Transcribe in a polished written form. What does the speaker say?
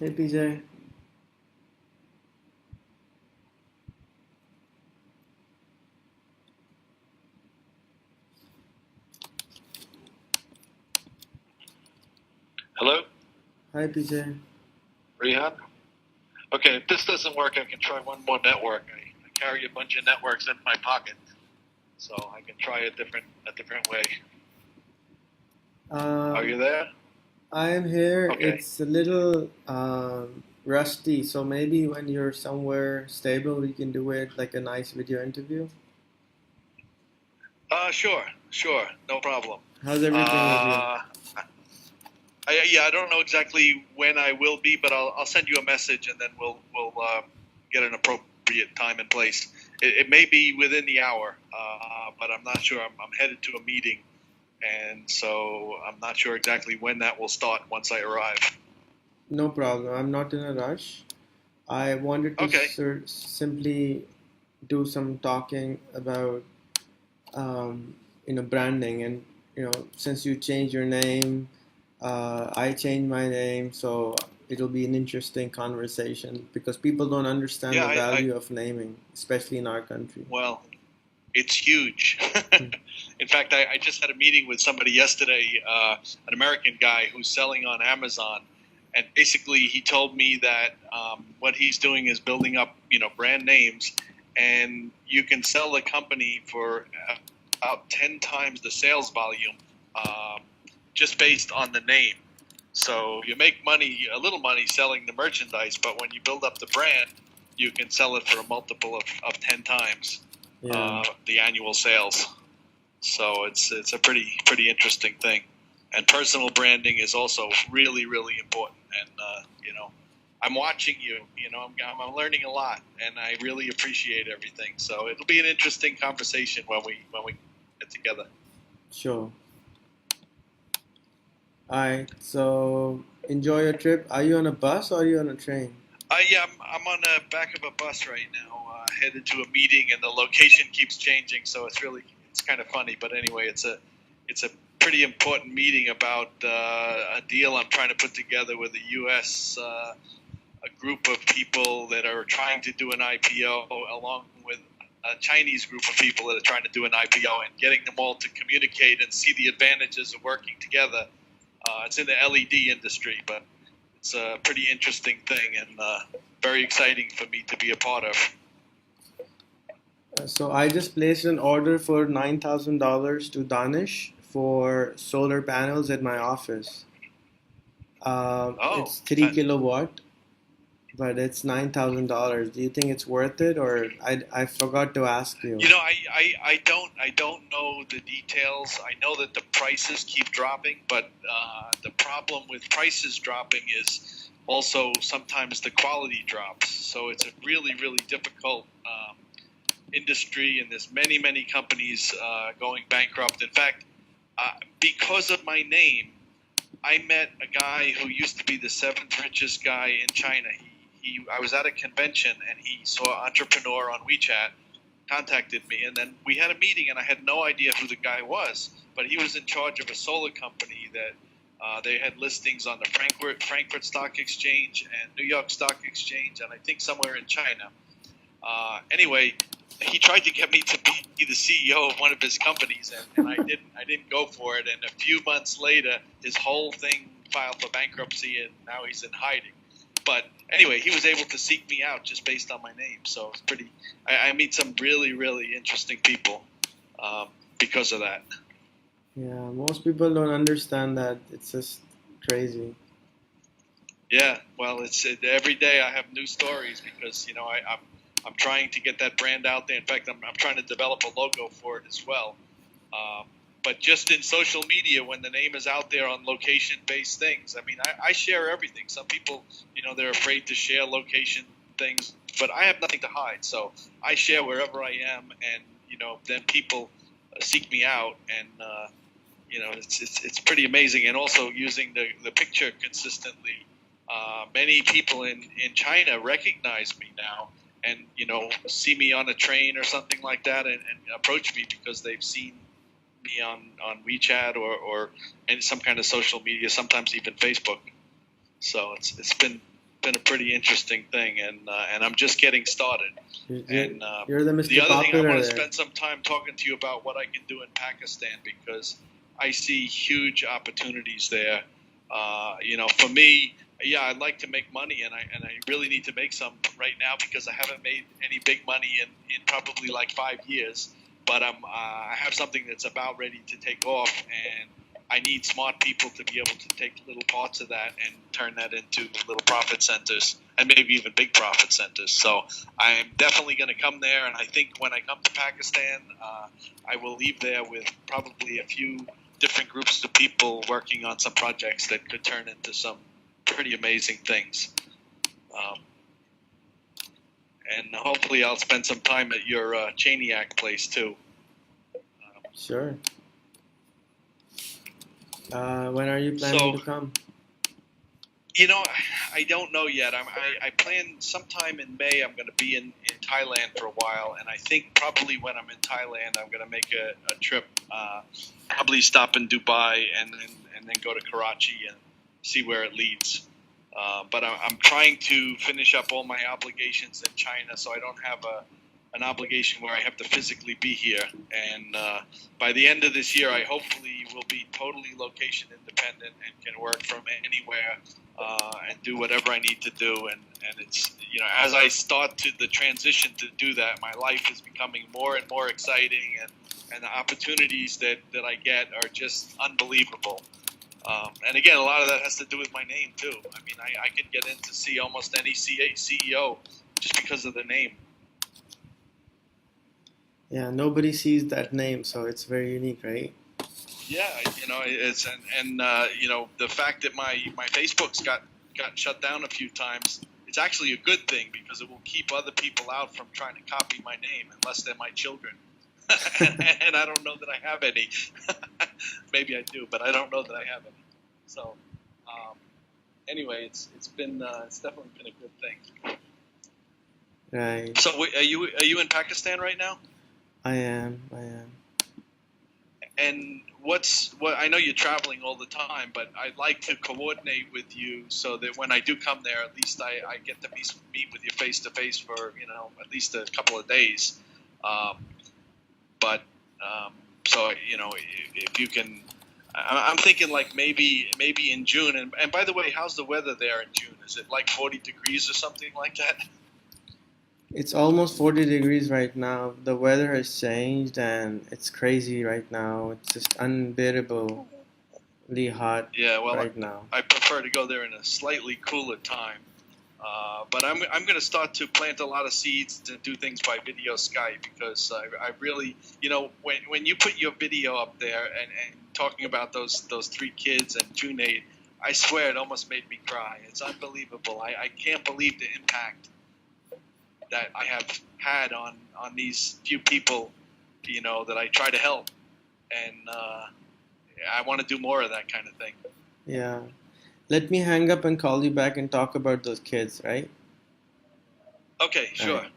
Hey PJ. Hello, Hi PJ. Rehan. Okay, if this doesn't work, I can try one more network. I carry a bunch of networks in my pocket, so I can try a different way. Are you Um, there? I am here. Okay. It's a little rusty, so maybe when you're somewhere stable, we can do it like a nice video interview. Sure, no problem. How's everything with you? Uh, yeah, I don't know exactly when I will be, but I'll send you a message, and then we'll get an appropriate time and place. It may be within the hour, but I'm not sure. I'm headed to a meeting, and so I'm not sure exactly when that will start once I arrive. No problem. I'm not in a rush. I wanted to Okay. simply do some talking about branding, and since you changed your name, I changed my name, so it'll be an interesting conversation because people don't understand Yeah, the I value of naming, especially in our country. well, it's huge. Hmm. In fact, I just had a meeting with somebody yesterday, an American guy who's selling on Amazon, and basically he told me that what he's doing is building up, brand names, and you can sell the company for about 10 times the sales volume, um, just based on the name. So you make money, a little money selling the merchandise, but when you build up the brand, you can sell it for a multiple of 10 times Yeah. the annual sales. So it's a pretty interesting thing. And personal branding is also really important. And I'm watching you. I'm learning a lot, and I really appreciate everything. So it'll be an interesting conversation when we get together. Sure. All right. So enjoy your trip. Are you on a bus or are you on a train? Yeah, I'm on the back of a bus right now, headed to a meeting, and the location keeps changing, so it's kind of funny. But anyway, it's a pretty important meeting about a deal I'm trying to put together with the U.S. A group of people that are trying to do an IPO, along with a Chinese group of people that are trying to do an IPO, and getting them all to communicate and see the advantages of working together. It's in the LED industry, but it's a pretty interesting thing, and very exciting for me to be a part of. So I just placed an order for $9,000 to Danish for solar panels at my office. Oh, It's 3 kilowatt, but it's $9,000. Do you think it's worth it, or I forgot to ask you? I don't know the details. I know that the prices keep dropping, but the problem with prices dropping is also sometimes the quality drops. So it's a really difficult industry, and there's many companies going bankrupt. In fact, because of my name, I met a guy who used to be the seventh richest guy in China. I was at a convention, and he saw Entrepreneur on WeChat, contacted me, and then we had a meeting, and I had no idea who the guy was, but he was in charge of a solar company that they had listings on the Frankfurt Stock Exchange and New York Stock Exchange, and I think somewhere in China. Anyway, he tried to get me to be the CEO of one of his companies, and I didn't go for it. And a few months later, his whole thing filed for bankruptcy, and now he's in hiding. But anyway, he was able to seek me out just based on my name. So it's pretty. I meet some really interesting people because of that. Yeah, most people don't understand that. It's just crazy. Yeah, well, every day I have new stories because I'm trying to get that brand out there. In fact, I'm trying to develop a logo for it as well. Um, but just in social media, when the name is out there on location-based things, I mean, I share everything. Some people, they're afraid to share location things, but I have nothing to hide. So I share wherever I am, and then people seek me out, and it's pretty amazing. And also using the picture consistently, many people in China recognize me now, and see me on a train or something like that, and approach me because they've seen me on WeChat or in some kind of social media, sometimes even Facebook. So it's been been a pretty interesting thing, and I'm just getting started. And You're the the Mr. other thing, I Popular want to there. spend some time talking to you about what I can do in Pakistan, because I see huge opportunities there. For me, yeah, I'd like to make money, and I really need to make some right now, because I haven't made any big money in probably like 5 years. But I have something that's about ready to take off, and I need smart people to be able to take little parts of that and turn that into little profit centers, and maybe even big profit centers. So I'm definitely going to come there, and I think when I come to Pakistan, I will leave there with probably a few different groups of people working on some projects that could turn into some pretty amazing things. And hopefully I'll spend some time at your Chaniac place too. Sure. When are you planning to come? I don't know yet. I plan sometime in May. I'm going to be in Thailand for a while, and I think probably when I'm in Thailand, I'm going to make a trip. Probably stop in Dubai and then go to Karachi and see where it leads. But I'm trying to finish up all my obligations in China, so I don't have an obligation where I have to physically be here. And by the end of this year, I hopefully will be totally location independent and can work from anywhere and do whatever I need to do. And it's, as I start the transition to do that, my life is becoming more and more exciting, and the opportunities that I get are just unbelievable. And again, a lot of that has to do with my name too. I mean, I could get in to see almost any CEO just because of the name. Yeah, nobody sees that name, so it's very unique, right? Yeah, it's the fact that my Facebook's got shut down a few times. It's actually a good thing, because it will keep other people out from trying to copy my name, unless they're my children. And I don't know that I have any. Maybe I do, but I don't know that I have any. So, anyway, it's definitely been a good thing. Right. So, are you in Pakistan right now? I am. And I know you're traveling all the time, but I'd like to coordinate with you so that when I do come there, at least I get to meet with you face to face for at least a couple of days. So if you can, I'm thinking like maybe in June. And by the way, how's the weather there in June? Is it like 40 degrees or something like that? It's almost 40 degrees right now. The weather has changed, and it's crazy right now. It's just unbearably hot right now. I prefer to go there in a slightly cooler time. But I'm going to start to plant a lot of seeds to do things by video Skype, because I really, when you put your video up there and talking about those 3 kids and Junaid, I swear it almost made me cry. It's unbelievable. I can't believe the impact that I have had on these few people, that I try to help. And I want to do more of that kind of thing. Yeah. Let me hang up and call you back and talk about those kids, right? Okay, sure. Right.